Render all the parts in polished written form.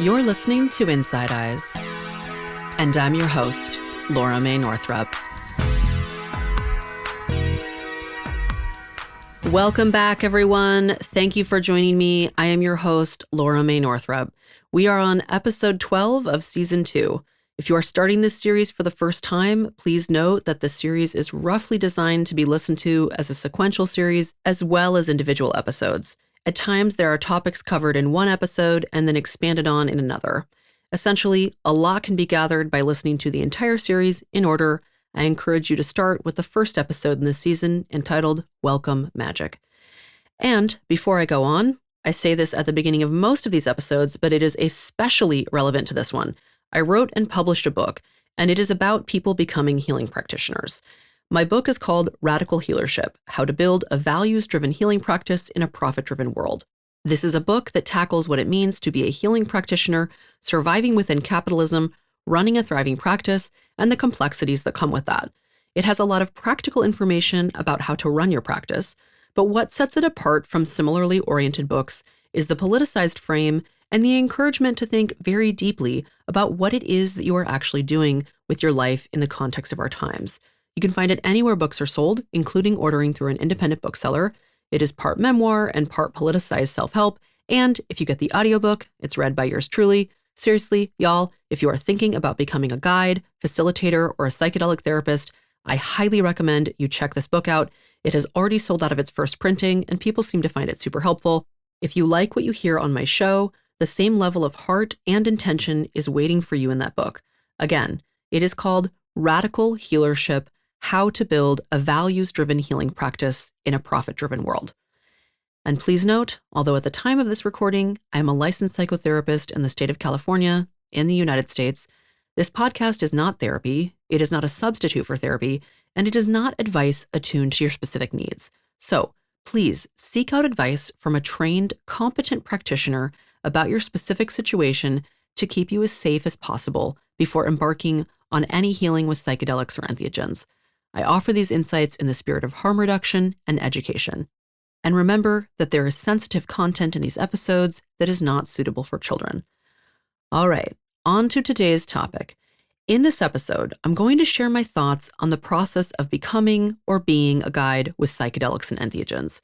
You're listening to Inside Eyes, and I'm your host, Laura Mae Northrup. Welcome back, everyone. Thank you for joining me. I am your host, Laura Mae Northrup. We are on episode 12 of season 2. If you are starting this series for the first time, please note that the series is roughly designed to be listened to as a sequential series as well as individual episodes. At times, there are topics covered in one episode and then expanded on in another. Essentially, a lot can be gathered by listening to the entire series in order. I encourage you to start with the first episode in this season entitled Welcome Magic. And before I go on, I say this at the beginning of most of these episodes, but it is especially relevant to this one. I wrote and published a book, and it is about people becoming healing practitioners. My book is called Radical Healership: How to Build a Values-Driven Healing Practice in a Profit-Driven World. This is a book that tackles what it means to be a healing practitioner, surviving within capitalism, running a thriving practice, and the complexities that come with that. It has a lot of practical information about how to run your practice, but what sets it apart from similarly oriented books is the politicized frame and the encouragement to think very deeply about what it is that you are actually doing with your life in the context of our times. You can find it anywhere books are sold, including ordering through an independent bookseller. It is part memoir and part politicized self-help, and if you get the audiobook, it's read by yours truly. Seriously, y'all, if you are thinking about becoming a guide, facilitator, or a psychedelic therapist, I highly recommend you check this book out. It has already sold out of its first printing, and people seem to find it super helpful. If you like what you hear on my show, the same level of heart and intention is waiting for you in that book. Again, it is called Radical Healership: How to Build a Values-Driven Healing Practice in a Profit-Driven World. And please note, although at the time of this recording, I am a licensed psychotherapist in the state of California, in the United States, this podcast is not therapy, it is not a substitute for therapy, and it is not advice attuned to your specific needs. So please seek out advice from a trained, competent practitioner about your specific situation to keep you as safe as possible before embarking on any healing with psychedelics or entheogens. I offer these insights in the spirit of harm reduction and education. And remember that there is sensitive content in these episodes that is not suitable for children. All right, on to today's topic. In this episode, I'm going to share my thoughts on the process of becoming or being a guide with psychedelics and entheogens.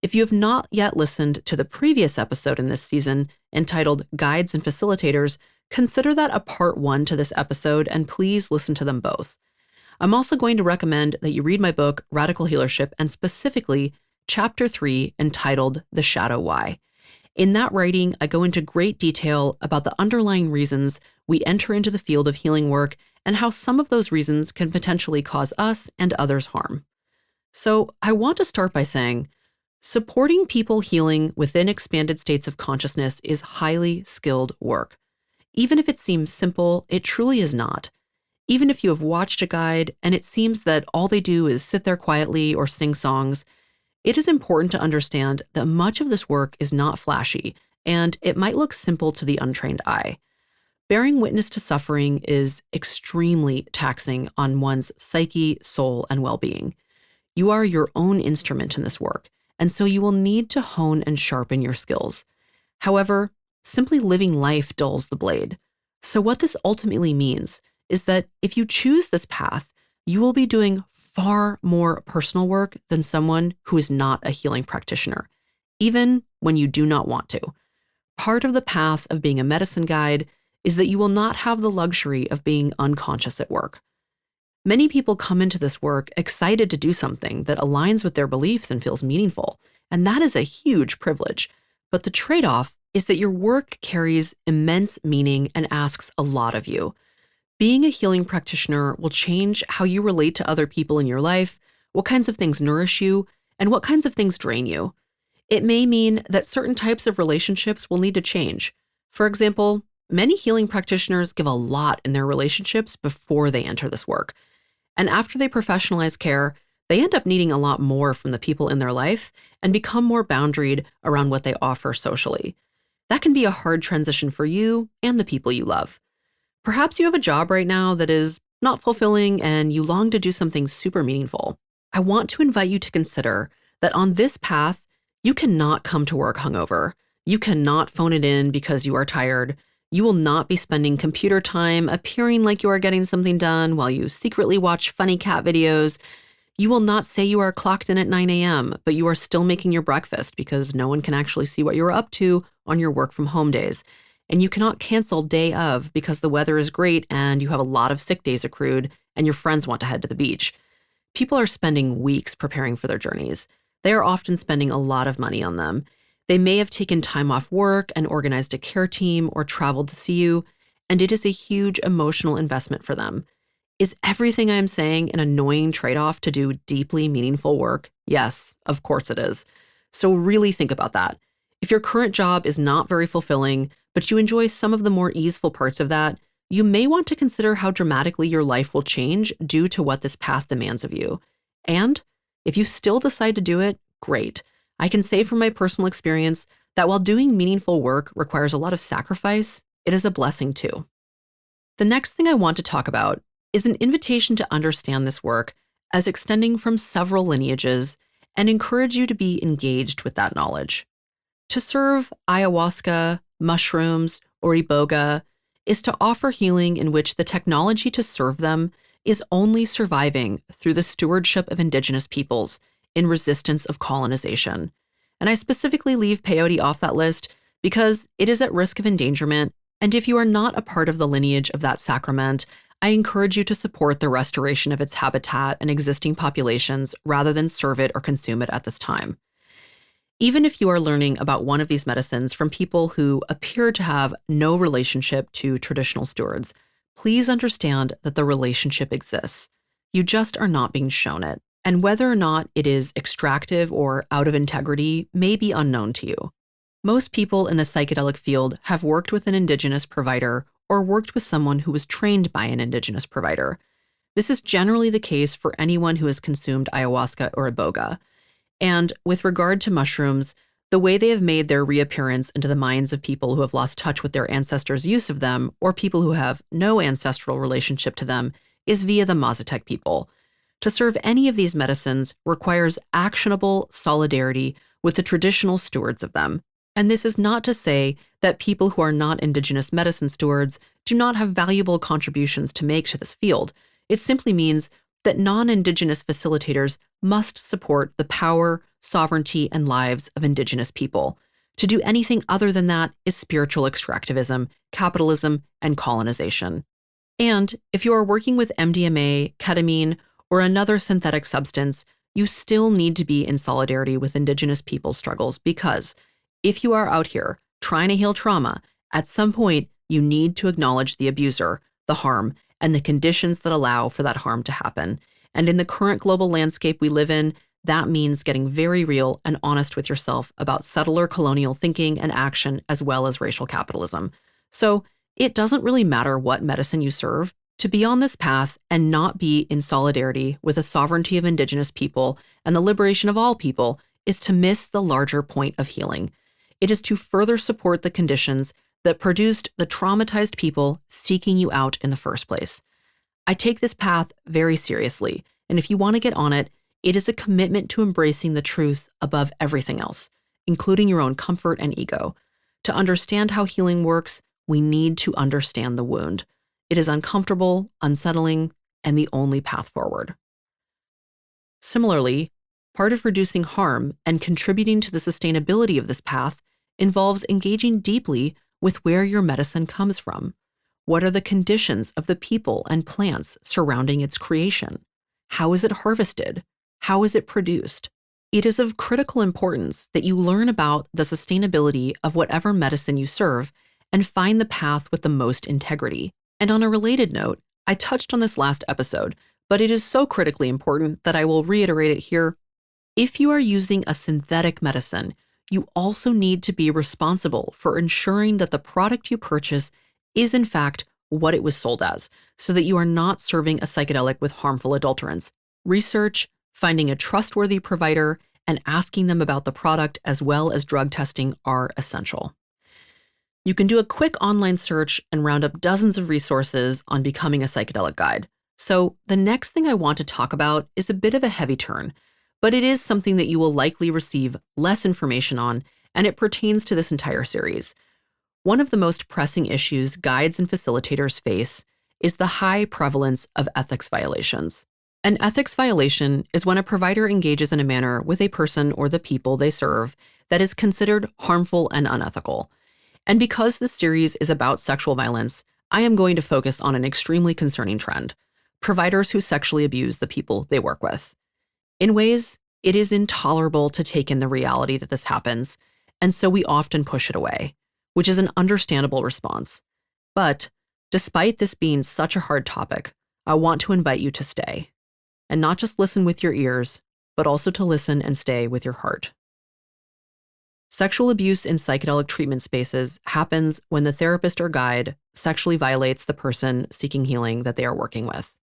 If you have not yet listened to the previous episode in this season entitled Guides and Facilitators, consider that a part 1 to this episode and please listen to them both. I'm also going to recommend that you read my book, Radical Healership, and specifically Chapter 3 entitled The Shadow Why. In that writing, I go into great detail about the underlying reasons we enter into the field of healing work and how some of those reasons can potentially cause us and others harm. So I want to start by saying, supporting people healing within expanded states of consciousness is highly skilled work. Even if it seems simple, it truly is not. Even if you have watched a guide and it seems that all they do is sit there quietly or sing songs, it is important to understand that much of this work is not flashy, and it might look simple to the untrained eye. Bearing witness to suffering is extremely taxing on one's psyche, soul, and well-being. You are your own instrument in this work, and so you will need to hone and sharpen your skills. However, simply living life dulls the blade. So what this ultimately means is that if you choose this path, you will be doing far more personal work than someone who is not a healing practitioner, even when you do not want to. Part of the path of being a medicine guide is that you will not have the luxury of being unconscious at work. Many people come into this work excited to do something that aligns with their beliefs and feels meaningful, and that is a huge privilege. But the trade-off is that your work carries immense meaning and asks a lot of you. Being a healing practitioner will change how you relate to other people in your life, what kinds of things nourish you, and what kinds of things drain you. It may mean that certain types of relationships will need to change. For example, many healing practitioners give a lot in their relationships before they enter this work. And after they professionalize care, they end up needing a lot more from the people in their life and become more boundaried around what they offer socially. That can be a hard transition for you and the people you love. Perhaps you have a job right now that is not fulfilling and you long to do something super meaningful. I want to invite you to consider that on this path, you cannot come to work hungover. You cannot phone it in because you are tired. You will not be spending computer time appearing like you are getting something done while you secretly watch funny cat videos. You will not say you are clocked in at 9 a.m., but you are still making your breakfast because no one can actually see what you are up to on your work from home days. And you cannot cancel day of because the weather is great and you have a lot of sick days accrued and your friends want to head to the beach. People are spending weeks preparing for their journeys. They are often spending a lot of money on them. They may have taken time off work and organized a care team or traveled to see you, and it is a huge emotional investment for them. Is everything I am saying an annoying trade-off to do deeply meaningful work? Yes, of course it is. So really think about that. If your current job is not very fulfilling, but you enjoy some of the more easeful parts of that, you may want to consider how dramatically your life will change due to what this path demands of you. And if you still decide to do it, great. I can say from my personal experience that while doing meaningful work requires a lot of sacrifice, it is a blessing too. The next thing I want to talk about is an invitation to understand this work as extending from several lineages and encourage you to be engaged with that knowledge. To serve ayahuasca, mushrooms, or iboga is to offer healing in which the technology to serve them is only surviving through the stewardship of indigenous peoples in resistance of colonization. And I specifically leave peyote off that list because it is at risk of endangerment, and if you are not a part of the lineage of that sacrament, I encourage you to support the restoration of its habitat and existing populations rather than serve it or consume it at this time. Even if you are learning about one of these medicines from people who appear to have no relationship to traditional stewards, please understand that the relationship exists. You just are not being shown it, and whether or not it is extractive or out of integrity may be unknown to you. Most people in the psychedelic field have worked with an indigenous provider or worked with someone who was trained by an indigenous provider. This is generally the case for anyone who has consumed ayahuasca or iboga. And with regard to mushrooms, the way they have made their reappearance into the minds of people who have lost touch with their ancestors' use of them or people who have no ancestral relationship to them is via the Mazatec people. To serve any of these medicines requires actionable solidarity with the traditional stewards of them. And this is not to say that people who are not indigenous medicine stewards do not have valuable contributions to make to this field. It simply means that non-indigenous facilitators must support the power, sovereignty, and lives of indigenous people. To do anything other than that is spiritual extractivism, capitalism, and colonization. And if you are working with MDMA, ketamine, or another synthetic substance, you still need to be in solidarity with indigenous people's struggles because if you are out here trying to heal trauma, at some point you need to acknowledge the abuser, the harm, and the conditions that allow for that harm to happen. And in the current global landscape we live in, that means getting very real and honest with yourself about settler colonial thinking and action as well as racial capitalism. So it doesn't really matter what medicine you serve. To be on this path and not be in solidarity with the sovereignty of indigenous people and the liberation of all people is to miss the larger point of healing. It is to further support the conditions that produced the traumatized people seeking you out in the first place. I take this path very seriously, and if you want to get on it, it is a commitment to embracing the truth above everything else, including your own comfort and ego. To understand how healing works, we need to understand the wound. It is uncomfortable, unsettling, and the only path forward. Similarly, part of reducing harm and contributing to the sustainability of this path involves engaging deeply with where your medicine comes from. What are the conditions of the people and plants surrounding its creation? How is it harvested? How is it produced? It is of critical importance that you learn about the sustainability of whatever medicine you serve and find the path with the most integrity. And on a related note, I touched on this last episode, but it is so critically important that I will reiterate it here. If you are using a synthetic medicine, you also need to be responsible for ensuring that the product you purchase is in fact what it was sold as, so that you are not serving a psychedelic with harmful adulterants. Research, finding a trustworthy provider, and asking them about the product as well as drug testing are essential. You can do a quick online search and round up dozens of resources on becoming a psychedelic guide. So the next thing I want to talk about is a bit of a heavy turn, but it is something that you will likely receive less information on, and it pertains to this entire series. One of the most pressing issues guides and facilitators face is the high prevalence of ethics violations. An ethics violation is when a provider engages in a manner with a person or the people they serve that is considered harmful and unethical. And because this series is about sexual violence, I am going to focus on an extremely concerning trend: providers who sexually abuse the people they work with. In ways, it is intolerable to take in the reality that this happens, and so we often push it away, which is an understandable response. But despite this being such a hard topic, I want to invite you to stay, and not just listen with your ears, but also to listen and stay with your heart. Sexual abuse in psychedelic treatment spaces happens when the therapist or guide sexually violates the person seeking healing that they are working with.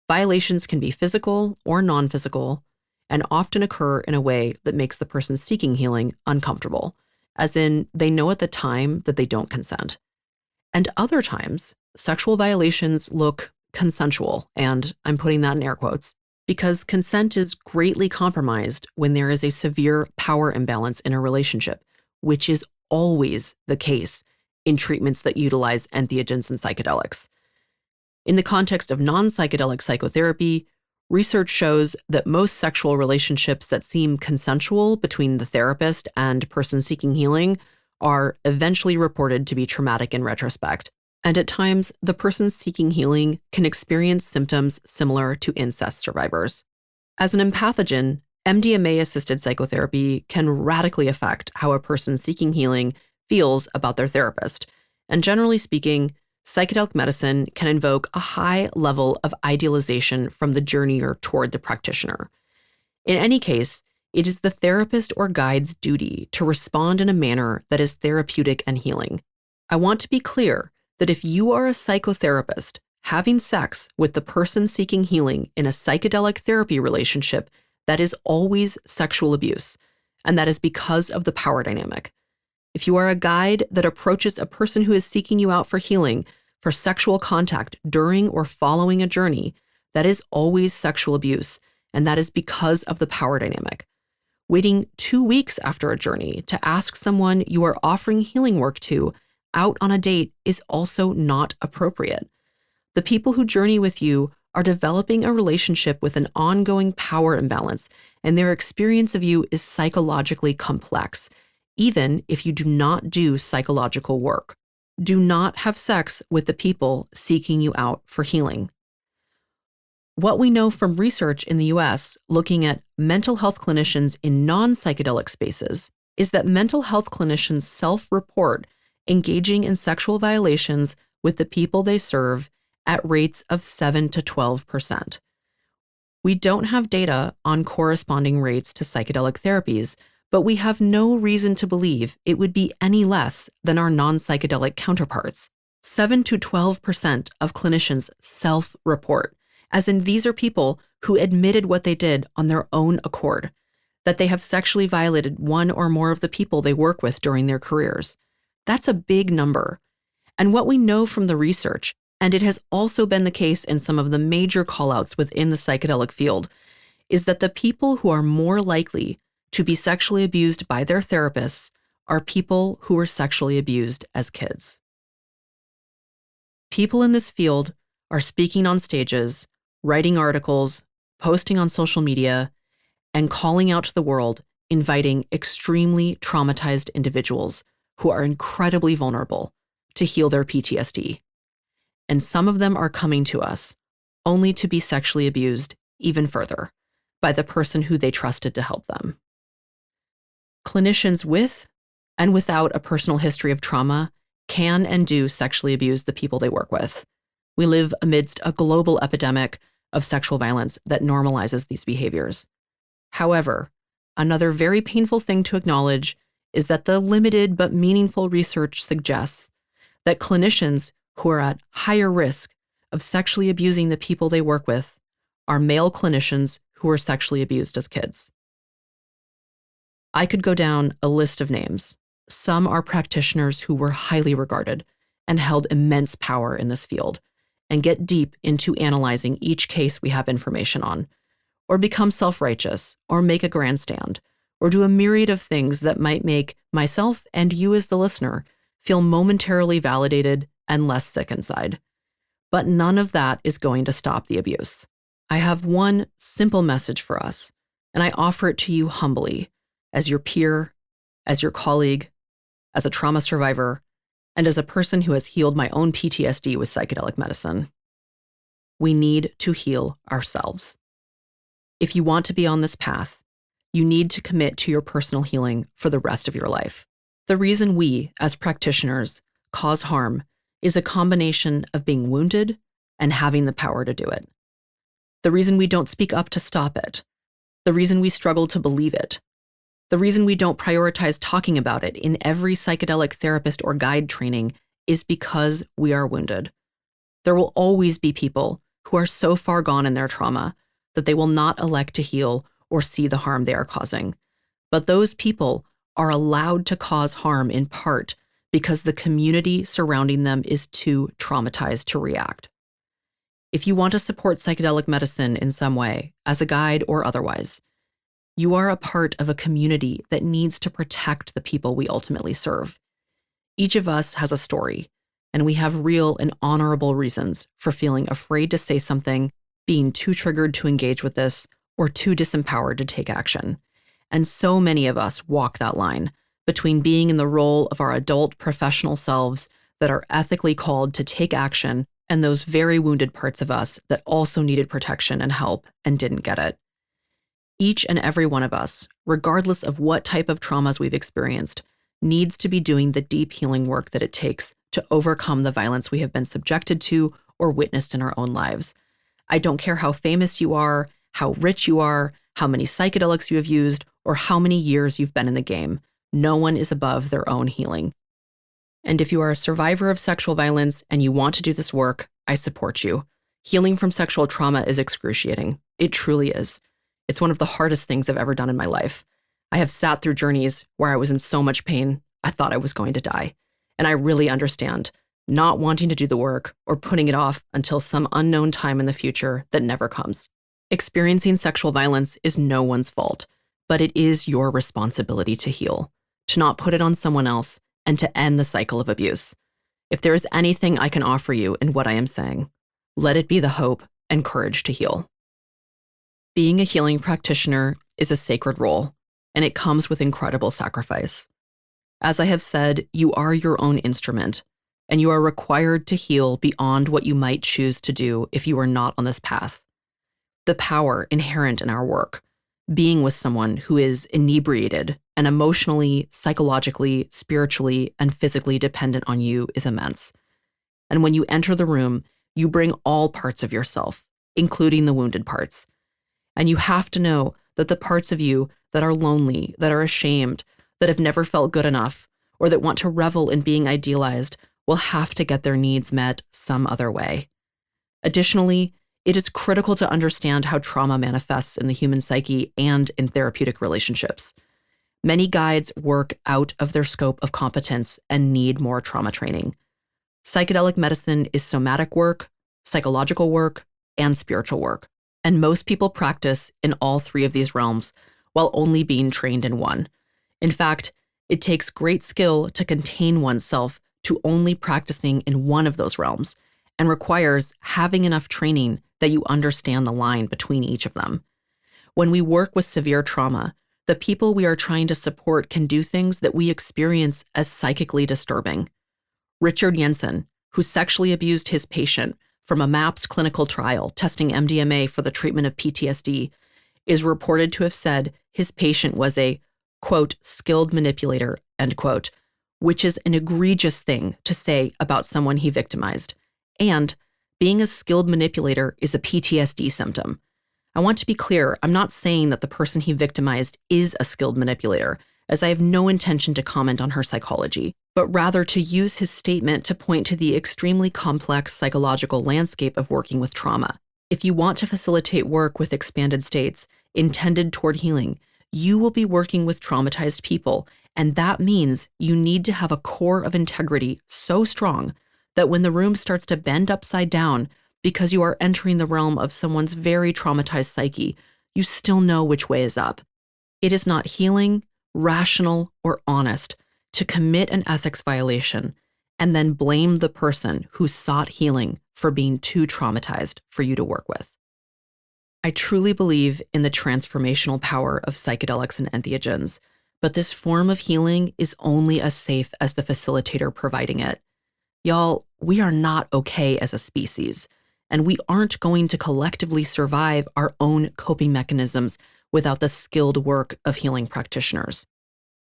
Violations can be physical or non-physical, and often occur in a way that makes the person seeking healing uncomfortable, as in they know at the time that they don't consent. And other times, sexual violations look consensual, and I'm putting that in air quotes, because consent is greatly compromised when there is a severe power imbalance in a relationship, which is always the case in treatments that utilize entheogens and psychedelics. In the context of non-psychedelic psychotherapy, research shows that most sexual relationships that seem consensual between the therapist and person seeking healing are eventually reported to be traumatic in retrospect. And at times, the person seeking healing can experience symptoms similar to incest survivors. As an empathogen, MDMA-assisted psychotherapy can radically affect how a person seeking healing feels about their therapist. And generally speaking, psychedelic medicine can invoke a high level of idealization from the journeyer toward the practitioner. In any case, it is the therapist or guide's duty to respond in a manner that is therapeutic and healing. I want to be clear that if you are a psychotherapist having sex with the person seeking healing in a psychedelic therapy relationship, that is always sexual abuse, and that is because of the power dynamic. If you are a guide that approaches a person who is seeking you out for healing for sexual contact during or following a journey, that is always sexual abuse, and that is because of the power dynamic. Waiting 2 weeks after a journey to ask someone you are offering healing work to out on a date is also not appropriate. The people who journey with you are developing a relationship with an ongoing power imbalance, and their experience of you is psychologically complex, even if you do not do psychological work. Do not have sex with the people seeking you out for healing. What we know from research in the US looking at mental health clinicians in non-psychedelic spaces is that mental health clinicians self-report engaging in sexual violations with the people they serve at rates of 7 to 12%. We don't have data on corresponding rates to psychedelic therapies, but we have no reason to believe it would be any less than our non-psychedelic counterparts. 7 to 12% of clinicians self-report, as in these are people who admitted what they did on their own accord, that they have sexually violated one or more of the people they work with during their careers. That's a big number. And what we know from the research, and it has also been the case in some of the major callouts within the psychedelic field, is that the people who are more likely to be sexually abused by their therapists are people who were sexually abused as kids. People in this field are speaking on stages, writing articles, posting on social media, and calling out to the world, inviting extremely traumatized individuals who are incredibly vulnerable to heal their PTSD. And some of them are coming to us only to be sexually abused even further by the person who they trusted to help them. Clinicians with and without a personal history of trauma can and do sexually abuse the people they work with. We live amidst a global epidemic of sexual violence that normalizes these behaviors. However, another very painful thing to acknowledge is that the limited but meaningful research suggests that clinicians who are at higher risk of sexually abusing the people they work with are male clinicians who were sexually abused as kids. I could go down a list of names. Some are practitioners who were highly regarded and held immense power in this field, and get deep into analyzing each case we have information on, or become self-righteous, or make a grandstand, or do a myriad of things that might make myself and you as the listener feel momentarily validated, and less sick inside. But none of that is going to stop the abuse. I have one simple message for us, and I offer it to you humbly, as your peer, as your colleague, as a trauma survivor, and as a person who has healed my own PTSD with psychedelic medicine. We need to heal ourselves. If you want to be on this path, you need to commit to your personal healing for the rest of your life. The reason we, as practitioners, cause harm is a combination of being wounded and having the power to do it. The reason we don't speak up to stop it. The reason we struggle to believe it. The reason we don't prioritize talking about it in every psychedelic therapist or guide training is because we are wounded. There will always be people who are so far gone in their trauma that they will not elect to heal or see the harm they are causing. But those people are allowed to cause harm in part because the community surrounding them is too traumatized to react. If you want to support psychedelic medicine in some way, as a guide or otherwise, you are a part of a community that needs to protect the people we ultimately serve. Each of us has a story, and we have real and honorable reasons for feeling afraid to say something, being too triggered to engage with this, or too disempowered to take action. And so many of us walk that line between being in the role of our adult professional selves that are ethically called to take action and those very wounded parts of us that also needed protection and help and didn't get it. Each and every one of us, regardless of what type of traumas we've experienced, needs to be doing the deep healing work that it takes to overcome the violence we have been subjected to or witnessed in our own lives. I don't care how famous you are, how rich you are, how many psychedelics you have used, or how many years you've been in the game. No one is above their own healing. And if you are a survivor of sexual violence and you want to do this work, I support you. Healing from sexual trauma is excruciating. It truly is. It's one of the hardest things I've ever done in my life. I have sat through journeys where I was in so much pain, I thought I was going to die. And I really understand not wanting to do the work or putting it off until some unknown time in the future that never comes. Experiencing sexual violence is no one's fault, but it is your responsibility to heal, to not put it on someone else, and to end the cycle of abuse. If there is anything I can offer you in what I am saying, let it be the hope and courage to heal. Being a healing practitioner is a sacred role, and it comes with incredible sacrifice. As I have said, you are your own instrument, and you are required to heal beyond what you might choose to do if you are not on this path. The power inherent in our work, being with someone who is inebriated and emotionally, psychologically, spiritually, and physically dependent on you is immense. And when you enter the room, you bring all parts of yourself, including the wounded parts. And you have to know that the parts of you that are lonely, that are ashamed, that have never felt good enough, or that want to revel in being idealized will have to get their needs met some other way. Additionally, it is critical to understand how trauma manifests in the human psyche and in therapeutic relationships. Many guides work out of their scope of competence and need more trauma training. Psychedelic medicine is somatic work, psychological work, and spiritual work, and most people practice in all three of these realms while only being trained in one. In fact, it takes great skill to contain oneself to only practicing in one of those realms, and requires having enough training that you understand the line between each of them. When we work with severe trauma, the people we are trying to support can do things that we experience as psychically disturbing. Richard Jensen, who sexually abused his patient from a MAPS clinical trial testing MDMA for the treatment of PTSD, is reported to have said his patient was a, quote, skilled manipulator, end quote, which is an egregious thing to say about someone he victimized. And being a skilled manipulator is a PTSD symptom. I want to be clear, I'm not saying that the person he victimized is a skilled manipulator, as I have no intention to comment on her psychology, but rather to use his statement to point to the extremely complex psychological landscape of working with trauma. If you want to facilitate work with expanded states intended toward healing, you will be working with traumatized people, and that means you need to have a core of integrity so strong that when the room starts to bend upside down because you are entering the realm of someone's very traumatized psyche, you still know which way is up. It is not healing, rational, or honest to commit an ethics violation and then blame the person who sought healing for being too traumatized for you to work with. I truly believe in the transformational power of psychedelics and entheogens, but this form of healing is only as safe as the facilitator providing it. Y'all, we are not okay as a species, and we aren't going to collectively survive our own coping mechanisms without the skilled work of healing practitioners.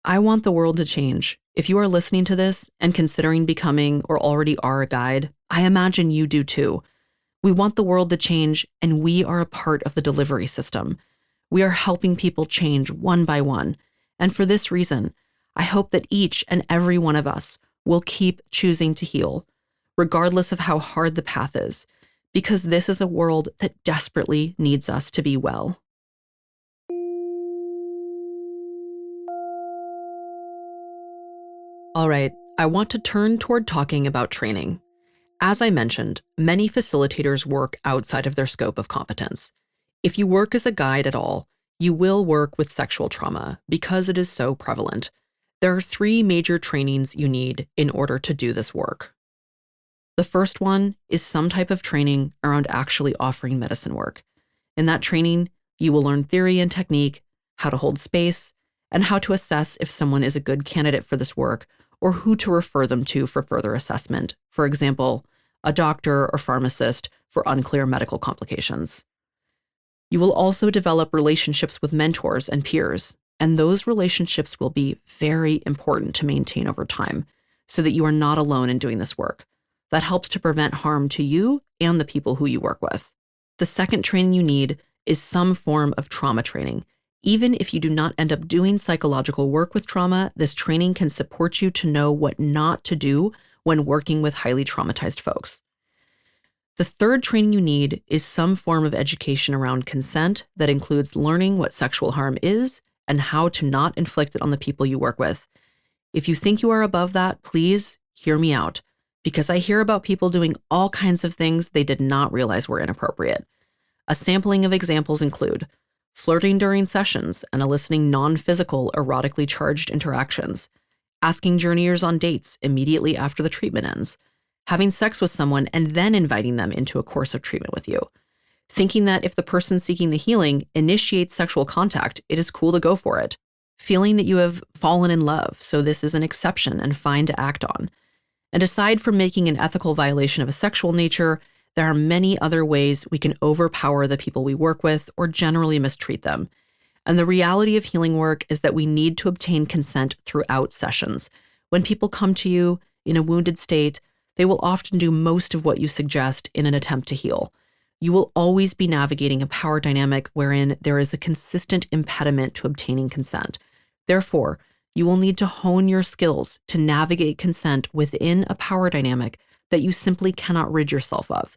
I want the world to change. If you are listening to this and considering becoming or already are a guide, I imagine you do too. We want the world to change, and we are a part of the delivery system. We are helping people change one by one. And for this reason, I hope that each and every one of us will keep choosing to heal, regardless of how hard the path is, because this is a world that desperately needs us to be well. All right, I want to turn toward talking about training. As I mentioned, many facilitators work outside of their scope of competence. If you work as a guide at all, you will work with sexual trauma because it is so prevalent. There are 3 major trainings you need in order to do this work. The first one is some type of training around actually offering medicine work. In that training, you will learn theory and technique, how to hold space, and how to assess if someone is a good candidate for this work or who to refer them to for further assessment. For example, a doctor or pharmacist for unclear medical complications. You will also develop relationships with mentors and peers, and those relationships will be very important to maintain over time so that you are not alone in doing this work. That helps to prevent harm to you and the people who you work with. The second training you need is some form of trauma training. Even if you do not end up doing psychological work with trauma, this training can support you to know what not to do when working with highly traumatized folks. The third training you need is some form of education around consent that includes learning what sexual harm is and how to not inflict it on the people you work with. If you think you are above that, please hear me out, because I hear about people doing all kinds of things they did not realize were inappropriate. A sampling of examples include flirting during sessions and eliciting non-physical, erotically charged interactions, asking journeyers on dates immediately after the treatment ends, having sex with someone and then inviting them into a course of treatment with you, thinking that if the person seeking the healing initiates sexual contact, it is cool to go for it, feeling that you have fallen in love, so this is an exception and fine to act on. And aside from making an ethical violation of a sexual nature, there are many other ways we can overpower the people we work with or generally mistreat them. And the reality of healing work is that we need to obtain consent throughout sessions. When people come to you in a wounded state, they will often do most of what you suggest in an attempt to heal. You will always be navigating a power dynamic wherein there is a consistent impediment to obtaining consent. Therefore, you will need to hone your skills to navigate consent within a power dynamic that you simply cannot rid yourself of.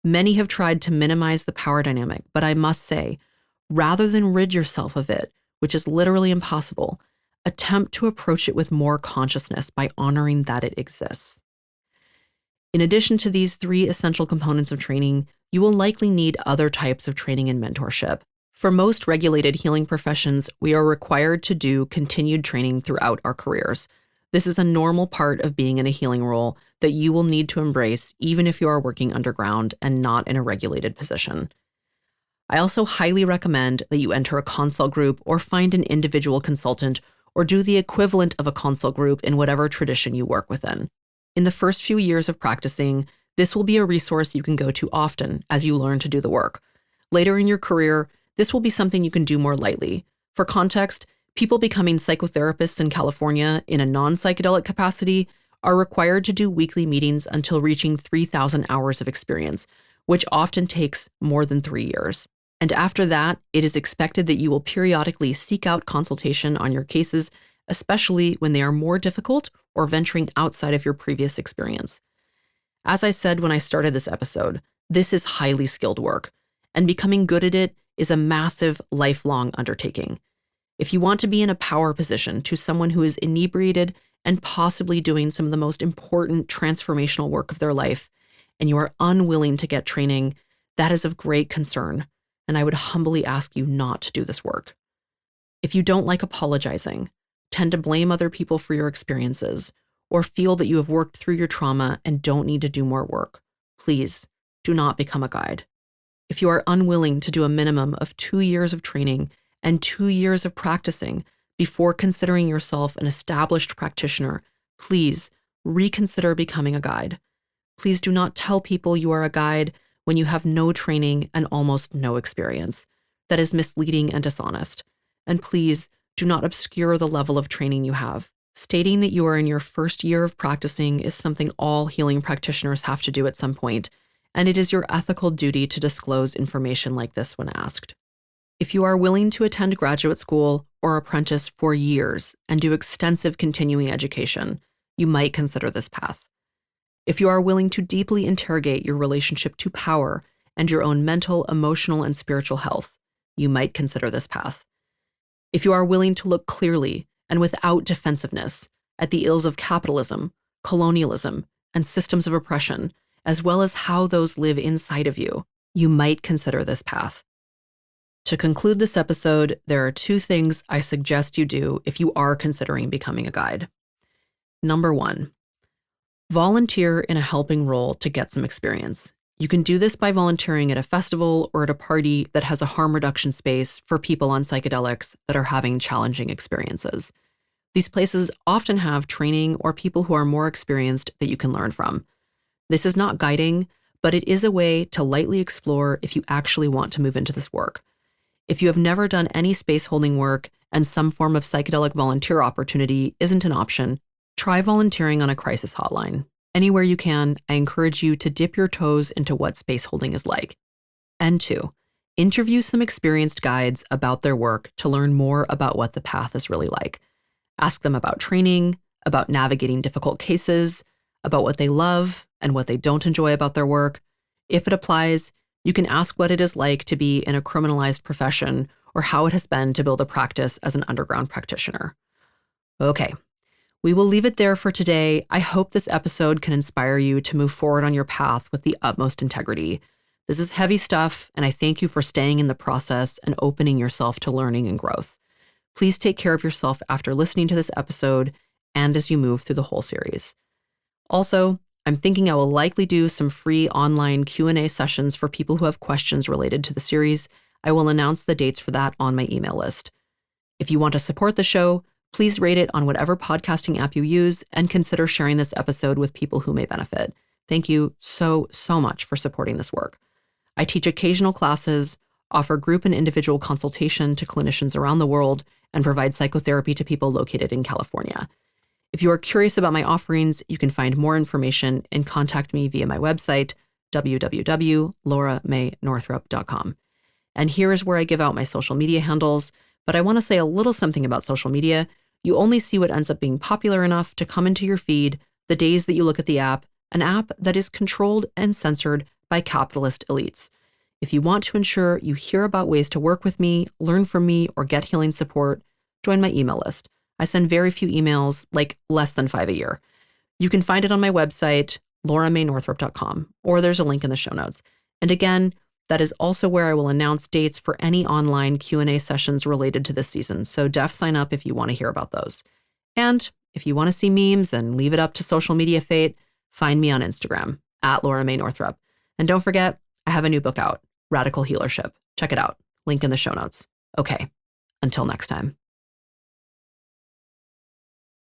Many have tried to minimize the power dynamic, but I must say, rather than rid yourself of it, which is literally impossible, attempt to approach it with more consciousness by honoring that it exists. In addition to these 3 essential components of training, you will likely need other types of training and mentorship. For most regulated healing professions, we are required to do continued training throughout our careers. This is a normal part of being in a healing role that you will need to embrace even if you are working underground and not in a regulated position. I also highly recommend that you enter a consult group or find an individual consultant or do the equivalent of a consult group in whatever tradition you work within. In the first few years of practicing, this will be a resource you can go to often as you learn to do the work. Later in your career, this will be something you can do more lightly. For context, people becoming psychotherapists in California in a non-psychedelic capacity are required to do weekly meetings until reaching 3,000 hours of experience, which often takes more than 3 years. And after that, it is expected that you will periodically seek out consultation on your cases, especially when they are more difficult or venturing outside of your previous experience. As I said when I started this episode, this is highly skilled work, and becoming good at it is a massive, lifelong undertaking. If you want to be in a power position to someone who is inebriated and possibly doing some of the most important transformational work of their life, and you are unwilling to get training, that is of great concern, and I would humbly ask you not to do this work. If you don't like apologizing, tend to blame other people for your experiences, or feel that you have worked through your trauma and don't need to do more work, please do not become a guide. If you are unwilling to do a minimum of 2 years of training and 2 years of practicing before considering yourself an established practitioner, please reconsider becoming a guide. Please do not tell people you are a guide when you have no training and almost no experience. That is misleading and dishonest. And please do not obscure the level of training you have. Stating that you are in your first year of practicing is something all healing practitioners have to do at some point, and it is your ethical duty to disclose information like this when asked. If you are willing to attend graduate school or apprentice for years and do extensive continuing education, you might consider this path. If you are willing to deeply interrogate your relationship to power and your own mental, emotional, and spiritual health, you might consider this path. If you are willing to look clearly and without defensiveness at the ills of capitalism, colonialism, and systems of oppression, as well as how those live inside of you, you might consider this path. To conclude this episode, there are 2 things I suggest you do if you are considering becoming a guide. Number 1, volunteer in a helping role to get some experience. You can do this by volunteering at a festival or at a party that has a harm reduction space for people on psychedelics that are having challenging experiences. These places often have training or people who are more experienced that you can learn from. This is not guiding, but it is a way to lightly explore if you actually want to move into this work. If you have never done any space holding work and some form of psychedelic volunteer opportunity isn't an option, try volunteering on a crisis hotline. Anywhere you can, I encourage you to dip your toes into what space holding is like. And 2, interview some experienced guides about their work to learn more about what the path is really like. Ask them about training, about navigating difficult cases, about what they love and what they don't enjoy about their work. If it applies, you can ask what it is like to be in a criminalized profession or how it has been to build a practice as an underground practitioner. Okay. We will leave it there for today. I hope this episode can inspire you to move forward on your path with the utmost integrity. This is heavy stuff, and I thank you for staying in the process and opening yourself to learning and growth. Please take care of yourself after listening to this episode and as you move through the whole series. Also, I'm thinking I will likely do some free online Q&A sessions for people who have questions related to the series. I will announce the dates for that on my email list. If you want to support the show, please rate it on whatever podcasting app you use and consider sharing this episode with people who may benefit. Thank you so much for supporting this work. I teach occasional classes, offer group and individual consultation to clinicians around the world, and provide psychotherapy to people located in California. If you are curious about my offerings, you can find more information and contact me via my website, www.lauramaynorthrup.com. And here is where I give out my social media handles, but I want to say a little something about social media. You only see what ends up being popular enough to come into your feed the days that you look at the app, an app that is controlled and censored by capitalist elites. If you want to ensure you hear about ways to work with me, learn from me, or get healing support, join my email list. I send very few emails, like less than 5 a year. You can find it on my website, lauramaynorthrup.com, or there's a link in the show notes. And again, that is also where I will announce dates for any online Q&A sessions related to this season, so def sign up if you want to hear about those. And if you want to see memes and leave it up to social media fate, find me on Instagram, @LauraMayNorthrup. And don't forget, I have a new book out, Radical Healership. Check it out. Link in the show notes. Okay, until next time.